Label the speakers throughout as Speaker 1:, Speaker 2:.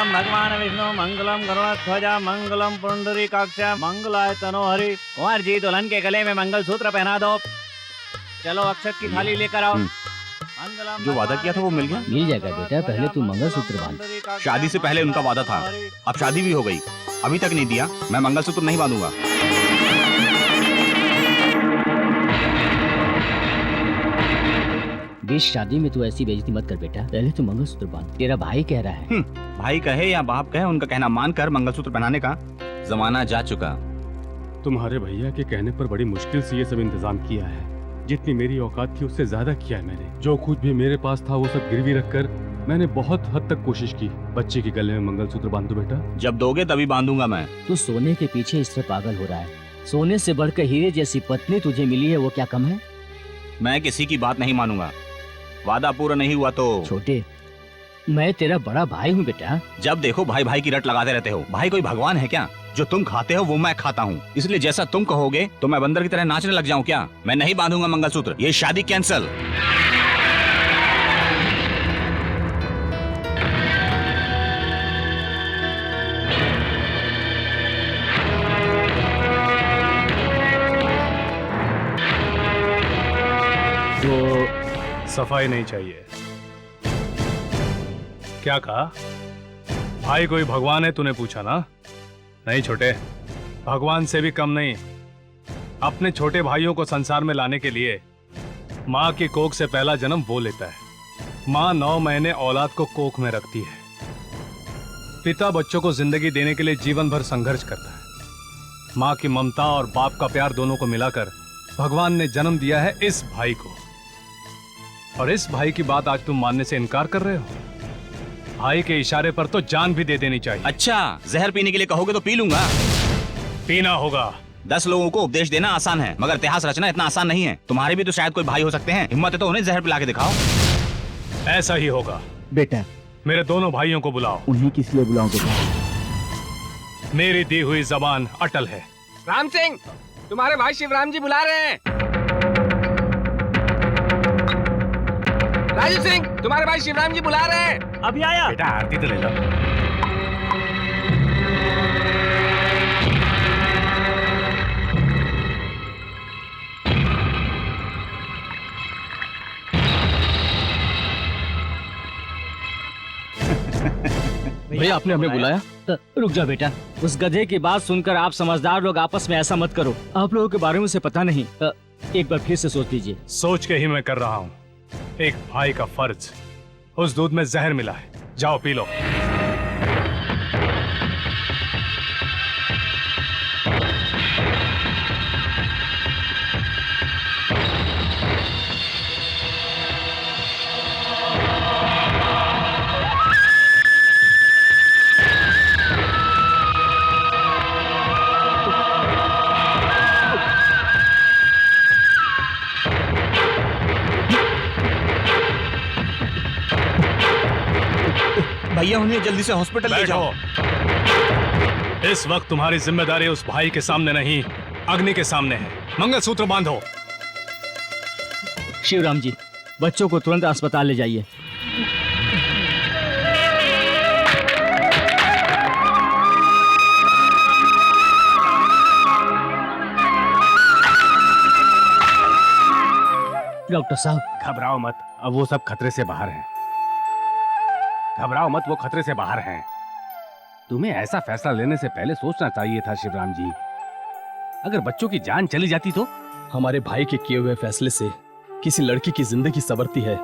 Speaker 1: मंगलम भगवान विष्णु मंगलम गरुड़ध्वज मंगलम पुंडरीकाक्ष मंगलाय तनोहरि। कुंवर जी दुल्हन के गले में मंगलसूत्र पहना दो। चलो अक्षत की थाली लेकर आओ।
Speaker 2: जो वादा किया था वो मिल गया?
Speaker 3: मिल जाएगा बेटा, पहले तू मंगलसूत्र बांध।
Speaker 2: शादी से पहले उनका वादा था, अब शादी भी हो गई, अभी तक नहीं दिया। मैं मंगलसूत्र नहीं बांधूंगा।
Speaker 3: बीच शादी में तू ऐसी बेइज्जती मत कर बेटा, पहले तू मंगलसूत्र बांध। तेरा भाई कह रहा है।
Speaker 2: भाई कहे या बाप कहे, उनका कहना मानकर मंगलसूत्र पहनाने का जमाना जा चुका।
Speaker 4: तुम्हारे भैया के कहने पर बड़ी मुश्किल से ये सब इंतजाम किया है। जितनी मेरी औकात थी उससे ज्यादा किया है मैंने। जो कुछ भी मेरे पास था वो सब गिरवी रखकर मैंने बहुत हद तक कोशिश की। बच्चे के गले में मंगलसूत्र बांध दो बेटा।
Speaker 2: जब दोगे तभी बांधूंगा मैं।
Speaker 3: तू सोने के पीछे इस तरह पागल हो रहा है। सोने से बढ़कर हीरे जैसी पत्नी तुझे मिली है, वो क्या कम है?
Speaker 2: मैं किसी की बात नहीं मानूंगा। वादा पूरा नहीं हुआ तो।
Speaker 3: छोटे, मैं तेरा बड़ा भाई हूँ बेटा।
Speaker 2: जब देखो भाई भाई की रट लगाते रहते हो। भाई कोई भगवान है क्या? जो तुम खाते हो वो मैं खाता हूँ, इसलिए जैसा तुम कहोगे तो मैं बंदर की तरह नाचने लग जाऊँ क्या? मैं नहीं बांधूंगा मंगलसूत्र। ये शादी कैंसल।
Speaker 4: सफाई नहीं चाहिए। क्या कहा? भाई कोई भगवान है तूने पूछा ना? नहीं छोटे, भगवान से भी कम नहीं। अपने छोटे भाइयों को संसार में लाने के लिए माँ की कोख से पहला जन्म वो लेता है। माँ 9 महीने औलाद को कोख में रखती है। पिता बच्चों को जिंदगी देने के लिए जीवन भर संघर्ष करता है। माँ की ममता और बाप का प्यार दोनों को मिलाकर भगवान ने जन्म दिया है इस भाई को। और इस भाई की बात आज तुम मानने से इनकार कर रहे हो? भाई के इशारे पर तो जान भी दे देनी चाहिए।
Speaker 2: अच्छा, जहर पीने के लिए कहोगे तो पी लूंगा।
Speaker 4: पीना होगा।
Speaker 2: 10 लोगों को उपदेश देना आसान है, मगर इतिहास रचना इतना आसान नहीं है। तुम्हारे भी तो शायद कोई भाई हो सकते हैं। हिम्मत है तो उन्हें जहर पिला के दिखाओ।
Speaker 4: ऐसा ही होगा
Speaker 5: बेटा।
Speaker 4: मेरे दोनों भाइयों को बुलाओ।
Speaker 5: उन्हें किस लिए बुलाओ बेटा?
Speaker 4: मेरी दी हुई जबान अटल है।
Speaker 6: राम सिंह, तुम्हारे भाई शिवराम जी बुला रहे हैं। राजू सिंह, तुम्हारे भाई शिवराम जी बुला रहे हैं।
Speaker 1: अभी आया।
Speaker 4: बेटा आरती तो ले लो।
Speaker 5: भैया आपने हमें बुलाया?
Speaker 3: रुक जा बेटा, उस गधे की बात सुनकर आप समझदार लोग आपस में ऐसा मत करो। आप लोगों के बारे में उसे पता नहीं। एक बार फिर से सोच लीजिए।
Speaker 4: सोच के ही मैं कर रहा हूँ। एक भाई का फर्ज। उस दूध में जहर मिला है, जाओ पी लो।
Speaker 2: भैया उन्हें जल्दी से हॉस्पिटल ले जाओ।
Speaker 4: इस वक्त तुम्हारी जिम्मेदारी उस भाई के सामने नहीं, अग्नि के सामने है। मंगलसूत्र बांधो।
Speaker 3: शिवराम जी, बच्चों को तुरंत अस्पताल ले जाइए। डॉक्टर साहब,
Speaker 4: घबराओ मत, अब वो सब खतरे से बाहर हैं। घबराओ मत, वो खतरे से बाहर हैं। तुम्हें ऐसा फैसला लेने से पहले सोचना चाहिए था शिवराम जी। अगर बच्चों की जान चली जाती तो?
Speaker 5: हमारे भाई के किए हुए फैसले से किसी लड़की की जिंदगी संवरती है,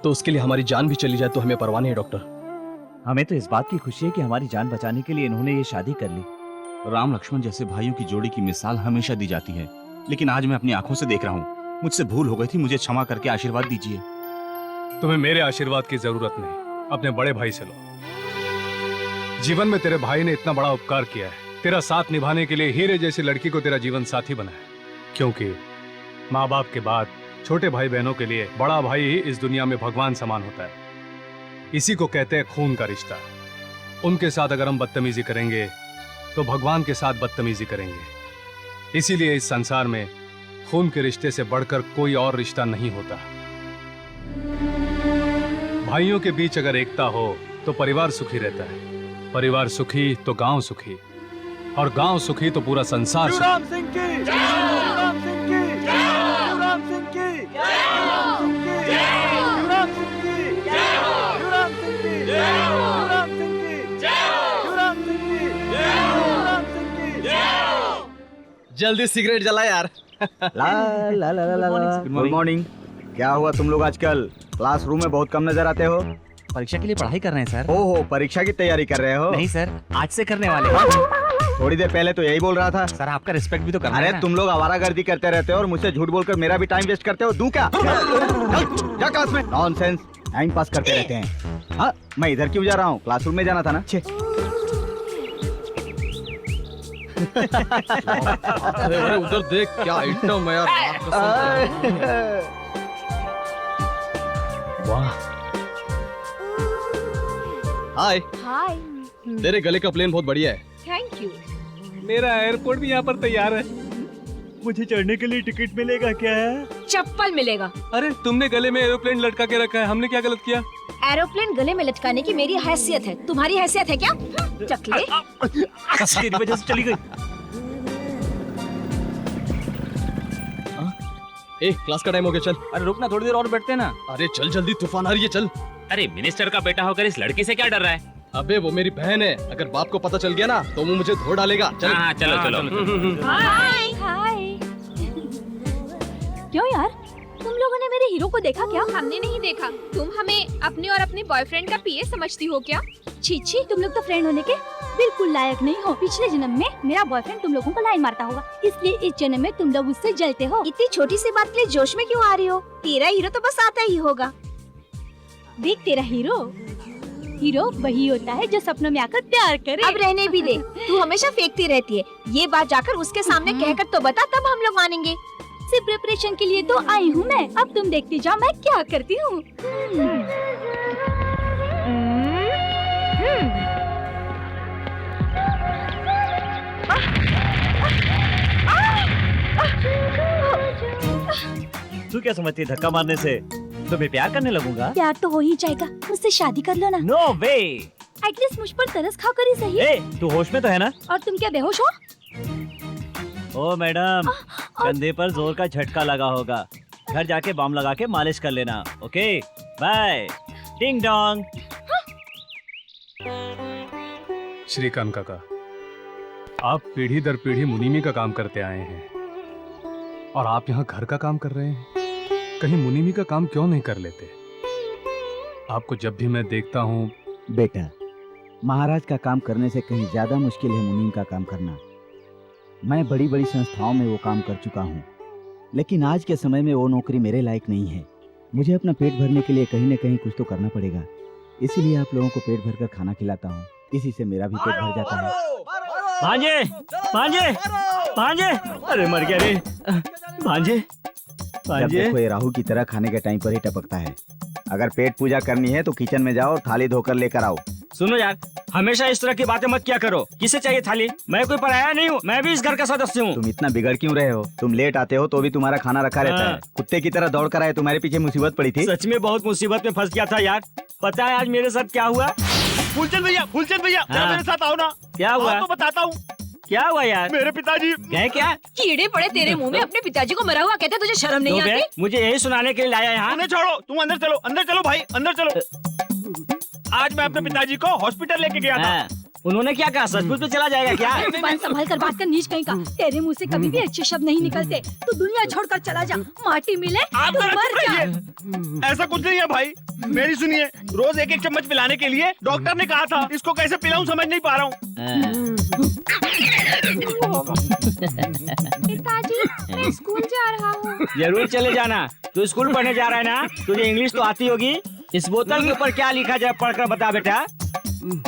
Speaker 5: तो उसके लिए हमारी जान भी चली जाए तो हमें परवाह नहीं है डॉक्टर।
Speaker 1: हमें तो इस बात की खुशी है कि हमारी जान बचाने के लिए इन्होंने ये शादी कर ली।
Speaker 2: राम लक्ष्मण जैसे भाइयों की जोड़ी की मिसाल हमेशा दी जाती है, लेकिन आज मैं अपनी आंखों से देख रहा हूँ। मुझसे भूल हो गई थी, मुझे क्षमा करके आशीर्वाद दीजिए।
Speaker 4: तुम्हें मेरे आशीर्वाद की जरूरत नहीं, अपने बड़े भाई से लो। जीवन में तेरे भाई ने इतना बड़ा उपकार किया है। तेरा साथ निभाने के लिए हीरे जैसी लड़की को तेरा जीवन साथी बनाया। क्योंकि माँ बाप के बाद छोटे भाई बहनों के लिए बड़ा भाई ही इस दुनिया में भगवान समान होता है। इसी को कहते हैं खून का रिश्ता। उनके साथ अगर हम बदतमीजी करेंगे तो भगवान के साथ बदतमीजी करेंगे। इसीलिए इस संसार में खून के रिश्ते से बढ़कर कोई और रिश्ता नहीं होता। भाइयों के बीच अगर एकता हो तो परिवार सुखी रहता है। परिवार सुखी तो गांव सुखी, और गांव सुखी तो पूरा संसार सुखी।
Speaker 1: शिवराम सिंह की, शिवराम सिंह की, शिवराम सिंह की, शिवराम सिंह की, शिवराम सिंह की, शिवराम सिंह की, शिवराम सिंह की, शिवराम सिंह की, शिवराम सिंह की।
Speaker 5: जल्दी सिगरेट जला यार।
Speaker 2: Good morning. क्या हुआ तुम लोग आजकल क्लासरूम में बहुत कम नजर आते हो?
Speaker 7: परीक्षा के लिए पढ़ाई कर रहे हैं सर।
Speaker 2: ओहो, परीक्षा की तैयारी कर रहे हो?
Speaker 7: नहीं सर, आज से करने वाले हैं।
Speaker 2: थोड़ी देर पहले तो यही बोल रहा था।
Speaker 7: सर आपका रिस्पेक्ट भी तो करना है
Speaker 2: अरे
Speaker 7: ना।
Speaker 2: तुम लोग आवारागर्दी करते रहते हो और मुझसे झूठ बोलकर मेरा भी टाइम वेस्ट करते हो। दूं क्या? जा क्लास में। नॉनसेंस, टाइम पास करते रहते हैं। हाँ, मैं इधर क्यों जा रहा हूँ? क्लासरूम में जाना था ना। छे।
Speaker 5: अरे अरे उधर देख, क्या आइटम है यार। वाह। हाय।
Speaker 8: हाय।
Speaker 5: तेरे गले का प्लेन बहुत बढ़िया है।
Speaker 8: Thank you.
Speaker 4: मेरा एयरपोर्ट भी यहाँ पर तैयार है।
Speaker 1: मुझे चढ़ने के लिए टिकट मिलेगा क्या?
Speaker 8: चप्पल मिलेगा।
Speaker 4: अरे तुमने गले में एरोप्लेन लटका के रखा है, हमने क्या गलत किया?
Speaker 8: एरोप्लेन गले में लटकाने की मेरी हैसियत है, तुम्हारी हैसियत है क्या? चकले।
Speaker 1: तेरी वजह से चली गई।
Speaker 5: ए, क्लास का टाइम हो गया, चल।
Speaker 3: अरे रुक ना, थोड़ी देर और बैठते ना।
Speaker 5: अरे चल जल्दी, तूफान आ रही है, चल।
Speaker 3: अरे मिनिस्टर का बेटा होकर इस लड़की से क्या डर रहा है?
Speaker 5: अबे वो मेरी बहन है, अगर बाप को पता चल गया ना तो वो मुझे धो डालेगा। चल।
Speaker 3: हाँ चलो चलो।
Speaker 8: हाय हाय। क्यों यार, तुम लोगों ने मेरे हीरो को देखा क्या?
Speaker 9: हमने नहीं देखा। तुम हमें अपने और अपने बॉयफ्रेंड का पीए समझती हो क्या?
Speaker 8: छी छी, तुम लोग तो फ्रेंड होने के बिल्कुल लायक नहीं हो। पिछले जन्म में मेरा बॉयफ्रेंड तुम लोगों को लाइन मारता होगा, इसलिए इस जन्म में तुम लोग उससे जलते हो।
Speaker 9: इतनी छोटी सी बात के लिए जोश में क्यों आ रही हो? तेरा हीरो तो बस आता ही होगा।
Speaker 8: देख, तेरा हीरो वही होता है जो सपनों में आकर प्यार करे।
Speaker 9: अब रहने भी दे, तू हमेशा फेंकती रहती है। ये बात जाकर उसके सामने कहकर तो बता, तब हम लोग मानेंगे।
Speaker 8: सिर्फ प्रिपरेशन के लिए तो आई हूँ मैं, अब तुम देखती जाओ मैं क्या करती हूँ।
Speaker 1: तू क्या समझती है धक्का मारने से तुम्हें प्यार करने लगूंगा?
Speaker 8: प्यार तो हो ही जाएगा, मुझसे शादी कर लो ना।
Speaker 1: नो वे।
Speaker 8: एटलीस्ट मुझ पर तरस खाओ कर ही सही।
Speaker 1: ए, तू होश में तो है ना?
Speaker 8: और तुम क्या बेहोश हो?
Speaker 1: ओ मैडम, कंधे पर जोर का झटका लगा होगा। घर जाके बम लगा के मालिश कर लेना। Okay bye. टिंग डोंग।
Speaker 4: श्रीकांत काका, आप पीढ़ी दर पीढ़ी मुनीमी का काम करते आए हैं और आप यहाँ घर का काम कर रहे हैं। कहीं मुनीमी का काम क्यों नहीं कर लेते? आपको जब भी मैं देखता हूँ।
Speaker 10: बेटा, महाराज का काम करने से कहीं ज्यादा मुश्किल है मुनीम का काम करना। मैं बड़ी बड़ी संस्थाओं में वो काम कर चुका हूँ, लेकिन आज के समय में वो नौकरी मेरे लायक नहीं है। मुझे अपना पेट भरने के लिए कहीं न कहीं कुछ तो करना पड़ेगा, इसीलिए आप लोगों को पेट भरकर खाना खिलाता हूँ। इसी से मेरा भी पेट भर जाता है।
Speaker 1: भांजे, भांजे, भांजे, अरे मर गया रे। भांजे,
Speaker 10: जब
Speaker 1: भांजे।
Speaker 10: देखो ये राहु की तरह खाने के टाइम पर ही टपकता है। अगर पेट पूजा करनी है तो किचन में जाओ और थाली धोकर लेकर आओ।
Speaker 3: सुनो यार, हमेशा इस तरह की बातें मत किया करो। किसे चाहिए थाली? मैं कोई पराया नहीं हूँ, मैं भी इस घर का सदस्य हूँ।
Speaker 10: तुम इतना बिगड़ क्यों रहे हो? तुम लेट आते हो तो भी तुम्हारा खाना रखा रहता है। कुत्ते की तरह दौड़ कर आए, तुम्हारे पीछे मुसीबत पड़ी थी।
Speaker 3: सच में बहुत मुसीबत में फंस गया था यार। पता है आज मेरे साथ क्या हुआ?
Speaker 1: फूलचंद भैया, फूलचंद भैया, जरा मेरे साथ आओ ना।
Speaker 3: क्या हुआ?
Speaker 1: तो बताता हूँ।
Speaker 3: क्या हुआ यार?
Speaker 1: मेरे पिताजी
Speaker 3: गए क्या?
Speaker 8: कीड़े पड़े तेरे मुंह में, अपने पिताजी को मरा हुआ कहते, तुझे शर्म नहीं
Speaker 3: तो गए?
Speaker 8: आती?
Speaker 3: मुझे यही सुनाने के लिए लाया यहाँ।
Speaker 1: उन्हें छोड़ो, तुम अंदर चलो, अंदर चलो भाई, अंदर चलो। आज मैं अपने पिताजी को हॉस्पिटल लेके गया था।
Speaker 3: हाँ, उन्होंने क्या कहा? सचमुच में चला जाएगा क्या?
Speaker 8: जुबान संभाल कर बात कर, नीच कहीं का। तेरे मुंह से कभी भी अच्छे शब्द नहीं निकलते। तू दुनिया छोड़कर चला जा, माटी मिले
Speaker 1: आप
Speaker 8: तो
Speaker 1: जरा
Speaker 8: मर
Speaker 1: चुप
Speaker 8: जा।
Speaker 1: रहिए। ऐसा कुछ नहीं है भाई, मेरी सुनिए। रोज एक एक चम्मच पिलाने के लिए डॉक्टर ने कहा था। इसको कैसे पिलाऊं समझ नहीं पा रहा हूँ।
Speaker 9: पिताजी, मैं स्कूल जा रहा हूँ।
Speaker 3: जरूर चले जाना। तू स्कूल पढ़ने जा रहा है ना? तुझे इंग्लिश तो आती होगी। इस बोतल के ऊपर क्या लिखा जाए पढ़कर बता बेटा।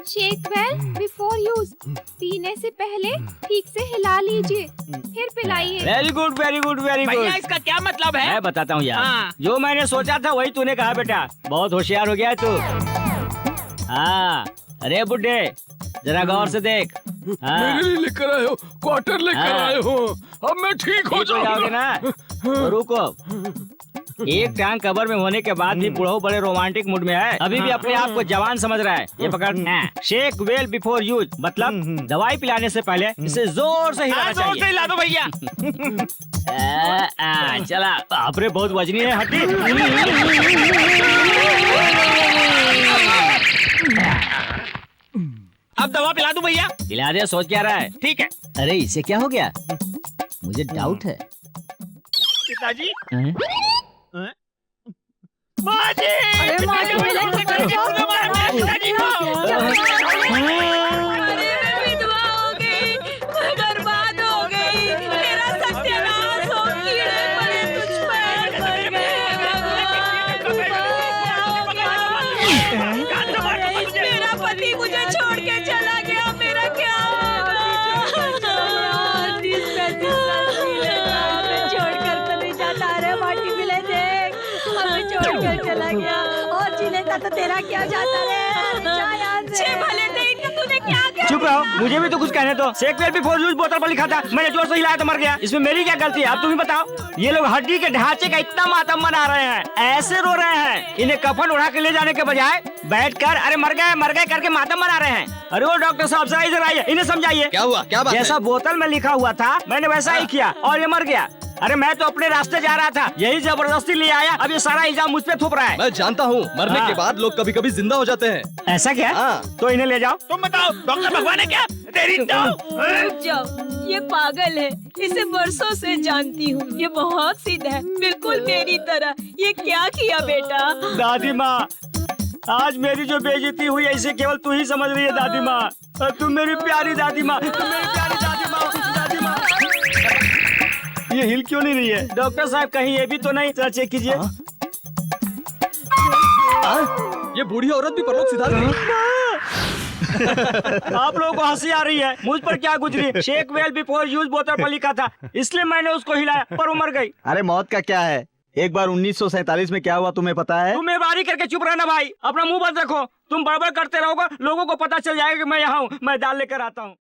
Speaker 9: Shake well before use. पीने से पहले ठीक से हिला लीजिए, फिर पिलाइए।
Speaker 3: Very good, very good, very good.
Speaker 7: इसका क्या मतलब है?
Speaker 3: मैं बताता हूँ यार।
Speaker 7: हाँ।
Speaker 3: जो मैंने सोचा था वही तूने कहा बेटा। बहुत होशियार हो गया है तू। हाँ, अरे बुड्ढे, जरा गौर से देख। हाँ।
Speaker 4: मेरे लिए लेकर आए हो, क्वार्टर लेकर
Speaker 3: हाँ।
Speaker 4: आए हो। अब मैं ठीक हो
Speaker 3: ठीक हो जाओगे
Speaker 4: जाऊंगा।
Speaker 3: ना? तो रुको, एक टांग कबर में होने के बाद भी बुढ़ऊ बड़े रोमांटिक मूड में है, अभी भी अपने आप को जवान समझ रहा है। ये पकड़, शेक वेल बिफोर यूज, मतलब दवाई पिलाने से पहले इसे जोर से हिलाना चाहिए।
Speaker 7: जोर से हिला दो भैया।
Speaker 3: चला, बाप रे बहुत वजनी है हड्डी।
Speaker 7: अब दवा पिला दूं भैया?
Speaker 3: पिला दे, सोच क्या रहा है?
Speaker 7: ठीक है।
Speaker 3: अरे इसे क्या हो गया? मुझे डाउट है।
Speaker 7: पिताजी,
Speaker 9: अरे माँ को मिला के कर जाओ।
Speaker 7: पिताजी को।
Speaker 9: अरे मैं विधवा हो गई, मैं बर्बाद हो गई, मेरा सत्यानाश हो, कीड़े पड़े तुझ पर, मर गए भगवान। मेरा पति मुझे छोड़ के चला गया, मेरा क्या होगा? छोड़कर तो नहीं जाता। अरे माटी मिले देख, हमें छोड़कर चला गया और जीने का तो तेरा क्या जाता रे? छे भले दिन का तूने क्या किया?
Speaker 3: चुप रहो, मुझे भी तो कुछ कहने दो। शेक वेल बिफोर यूज बोतल पर लिखा था, मैंने जोर से हिलाया तो मर गया। इसमें मेरी क्या गलती है? अब तुम ही बताओ। ये लोग हड्डी के ढांचे का इतना मातम मना रहे हैं, ऐसे रो रहे हैं, इन्हें कफन उड़ा के ले जाने के बजाय बैठकर अरे मर गए करके मातम मना रहे हैं। अरे वो डॉक्टर साहब जरा इधर आइए, इन्हें समझाइए।
Speaker 5: क्या हुआ? क्या बात है?
Speaker 3: जैसा बोतल में लिखा हुआ था मैंने वैसा ही किया और ये मर गया। अरे मैं तो अपने रास्ते जा रहा था, यही जबरदस्ती ले आया, अब ये सारा इल्जाम मुझ पे थोप रहा है।
Speaker 5: मैं जानता हूँ, मरने
Speaker 3: हाँ।
Speaker 5: के बाद लोग कभी कभी जिंदा हो जाते हैं।
Speaker 3: ऐसा क्या?
Speaker 5: हाँ।
Speaker 3: तो इन्हें ले जाओ।
Speaker 7: तुम बताओ, डॉक्टर भगवान है क्या? तेरी तो
Speaker 9: रुक जाओ, ये पागल है, इसे बरसों से जानती हूँ, ये बहुत सीधा है, बिल्कुल मेरी तरह। ये क्या किया बेटा?
Speaker 3: दादी माँ, आज मेरी जो बेइज्जती हुई है इसे केवल तू ही समझ रही है दादी माँ। तुम मेरी प्यारी दादी माँ, तुम मेरी प्यारी दादी माँ, दादी माँ। ये हिल क्यों नहीं रही है? डॉक्टर साहब कहीं ये भी तो नहीं? जरा चेक कीजिए।
Speaker 5: ये बूढ़ी औरत भी परलोक सिधार गई।
Speaker 3: आप लोगों को हंसी आ रही है, मुझ पर क्या गुजरी? शेक वेल बिफोर यूज बोतल पर लिखा था, इसलिए मैंने उसको हिलाया पर वो मर गई।
Speaker 10: अरे मौत का क्या है? एक बार 1947 में क्या हुआ तुम्हें पता है?
Speaker 3: तुम मेहरबानी करके चुप रहना भाई, अपना मुंह बंद रखो। तुम बड़बड़ करते रहोगे, लोगों को पता चल जाएगा कि मैं यहाँ हूँ। मैं दाल लेकर आता हूँ।